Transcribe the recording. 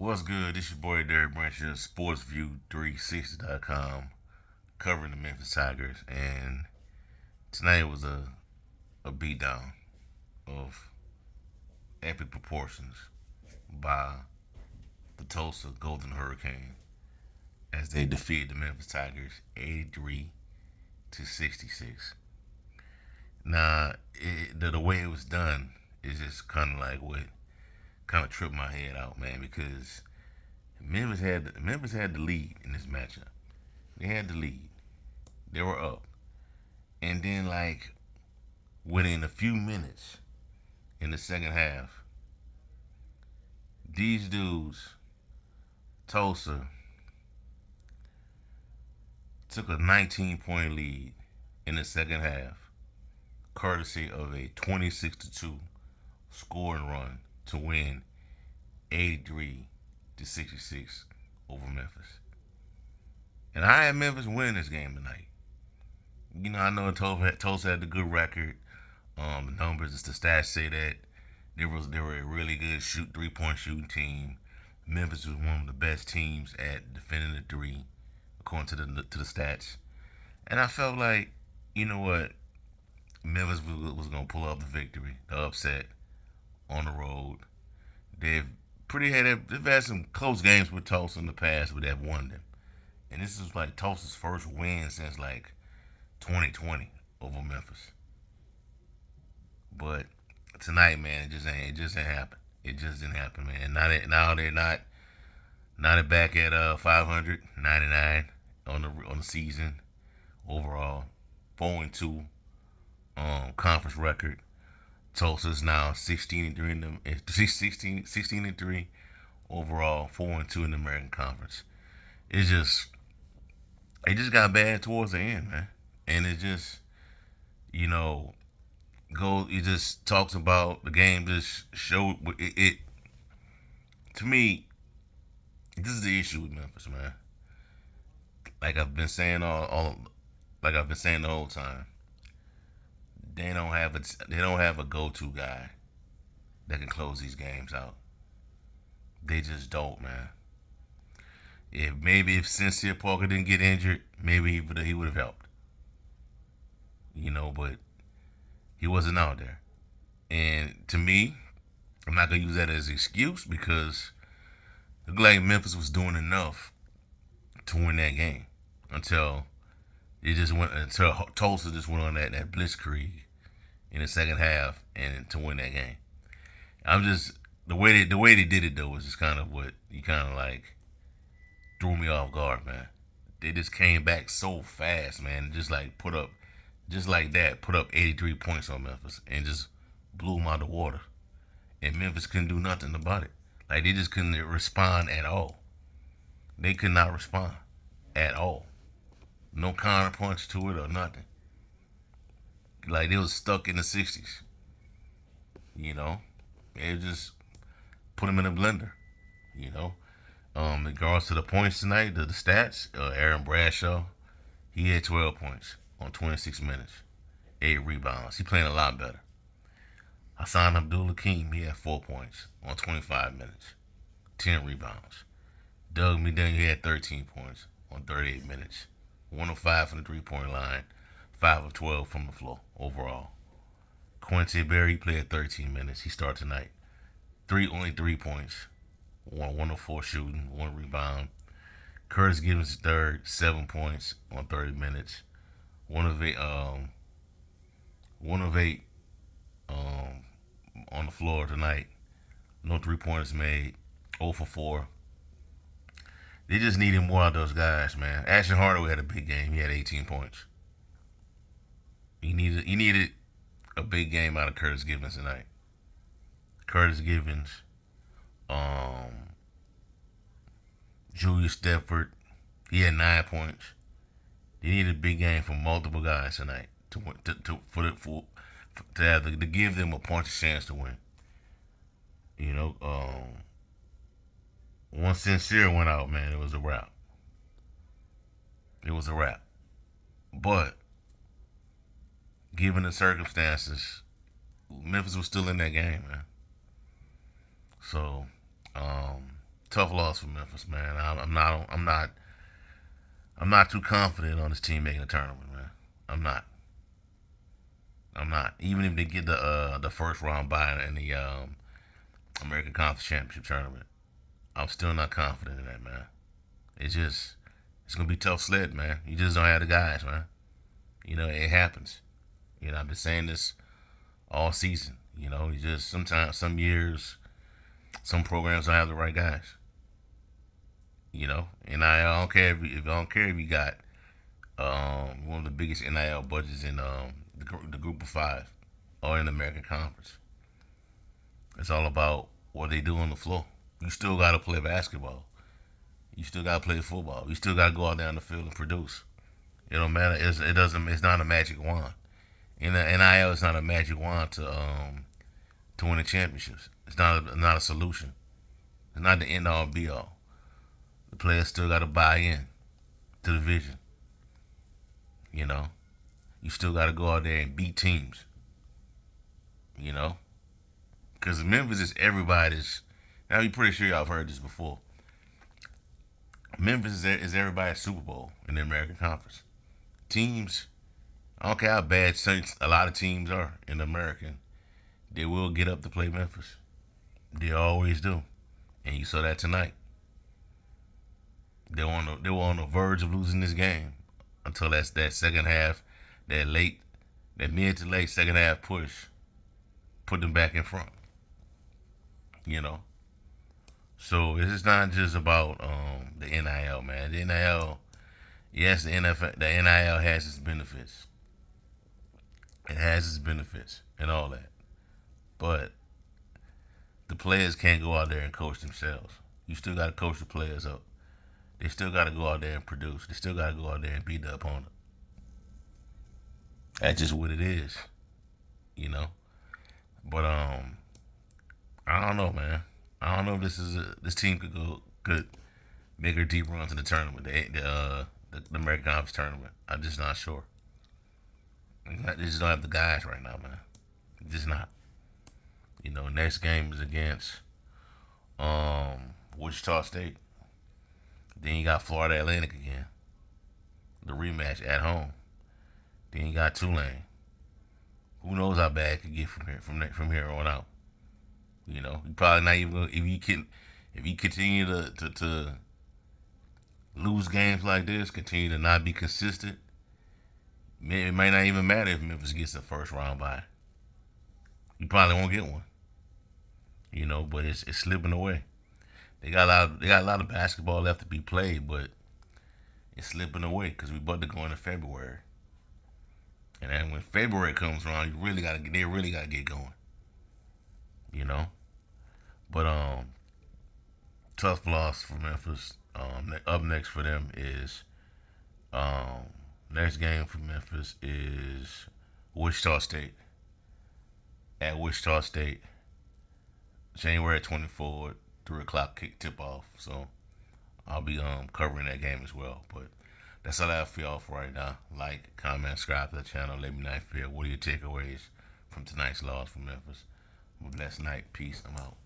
What's good? This your boy Derek Branch of SportsView360.com covering the Memphis Tigers, and tonight was a beatdown of epic proportions by the Tulsa Golden Hurricane as they defeated the Memphis Tigers 83-66. Now, the way it was done is just kind of like what kind of tripped my head out, man, because Memphis had the lead in this matchup. They had the lead. They were up. And then, like, within a few minutes in the second half, these dudes, Tulsa, took a 19-point lead in the second half, courtesy of a 26-2 scoring run to win 83-66 over Memphis. And I had Memphis win this game tonight. I know Tulsa had a good record. The numbers, the stats say that they were a really good 3-point shooting team. Memphis was one of the best teams at defending the three, according to the stats. And I felt like, you know what, Memphis was gonna pull out the victory, the upset on the road. They've had some close games with Tulsa in the past, but they've won them. And this is like Tulsa's first win since like 2020 over Memphis. But tonight, man, it just ain't happen. It just didn't happen, man. Now they're not back at 500, 99 on the season overall, 4-2 conference record. Tulsa's now 16-3 16-3 overall, 4-2 in the American Conference. It's just it just got bad towards the end, man. And it just, you know, it just talks about the game. Just showed it. To me, this is the issue with Memphis, man. Like I've been saying like I've been saying the whole time. They don't have a go-to guy that can close these games out. They just don't, man. If Sincere Parker didn't get injured, maybe he would have helped. But he wasn't out there. And to me, I'm not gonna use that as an excuse because it looked like Memphis was doing enough to win that game until Tulsa just went on that blitzkrieg in the second half and to win that game. I'm just the way they did it though was just kind of what you kind of like threw me off guard, man. They just came back so fast, man. Just like that, put up 83 points on Memphis and just blew them out of the water. And Memphis couldn't do nothing about it. Like they just couldn't respond at all. They could not respond at all. No counterpunch to it or nothing. Like they was stuck in the 60s. You know, they just put them in a blender. You know, in regards to the points tonight, the stats, Aaron Bradshaw, he had 12 points on 26 minutes, 8 rebounds. He playing a lot better. Hassan Abdul-Hakim, he had 4 points on 25 minutes, 10 rebounds. Doug McDaniel, he had 13 points on 38 minutes, 105 from the three-point line, 5 of 12 from the floor overall. Quincy Berry played 13 minutes. He started tonight. Only 3 points, 104 shooting, 1 rebound. Curtis Gibbons third, 7 points on 30 minutes. One of eight, on the floor tonight. No 3 pointers made. 0 for 4. They just needed more of those guys, man. Ashton Hardaway had a big game. He had 18 points. He needed a big game out of Curtis Gibbons tonight. Curtis Gibbons, Julius Stepford, he had 9 points. They needed a big game from multiple guys tonight to give them a punch of chance to win. You know, once Sincere went out, man, it was a wrap. It was a wrap. But given the circumstances, Memphis was still in that game, man. So, Tough loss for Memphis, man. I'm not too confident on this team making the tournament, man. I'm not. I'm not. Even if they get the first round bye in the American Conference Championship tournament, I'm still not confident in that, man. It's gonna be tough sled, man. You just don't have the guys, man. It happens. I've been saying this all season. You just sometimes some years, some programs don't have the right guys. And I don't care if I don't care if you got one of the biggest NIL budgets in the group of five or in the American Conference. It's all about what they do on the floor. You still got to play basketball. You still got to play football. You still got to go out there on the field and produce. It don't matter. It doesn't. It's not a magic wand. In the NIL, it's not a magic wand to win the championships. It's not a solution. It's not the end all be all. The players still got to buy in to the vision. You still got to go out there and beat teams. Because Memphis is everybody's. Now, you're pretty sure y'all have heard this before. Memphis is everybody's Super Bowl in the American Conference. Teams, I don't care how bad a lot of teams are in the American, they will get up to play Memphis. They always do. And you saw that tonight. They were on the verge of losing this game until that second half, that mid to late second half push put them back in front. So it's not just about the NIL, man. The NIL, yes, the NIL has its benefits. It has its benefits and all that, but the players can't go out there and coach themselves. You still got to coach the players up. They still got to go out there and produce. They still got to go out there and beat the opponent. That's just what it is, But I don't know, man. I don't know if this team could make a deep run to the tournament, the American Conference tournament. I'm just not sure. They just don't have the guys right now, man. Just not. Next game is against Wichita State. Then you got Florida Atlantic again, the rematch at home. Then you got Tulane. Who knows how bad it could get from here on out. You probably not even if you continue to lose games like this, continue to not be consistent. It might not even matter if Memphis gets the first round bye. You probably won't get one. But it's slipping away. They got a lot of basketball left to be played, but it's slipping away because we about to go into February. And then when February comes around, they really gotta get going. But tough loss for Memphis. Up next for them is next game for Memphis is Wichita State. At Wichita State, January 24th, 3:00 kick tip off. So I'll be covering that game as well. But that's all I have for y'all for right now. Like, comment, subscribe to the channel. Let me know how you feel. What are your takeaways from tonight's loss for Memphis? Have a blessed night. Peace. I'm out.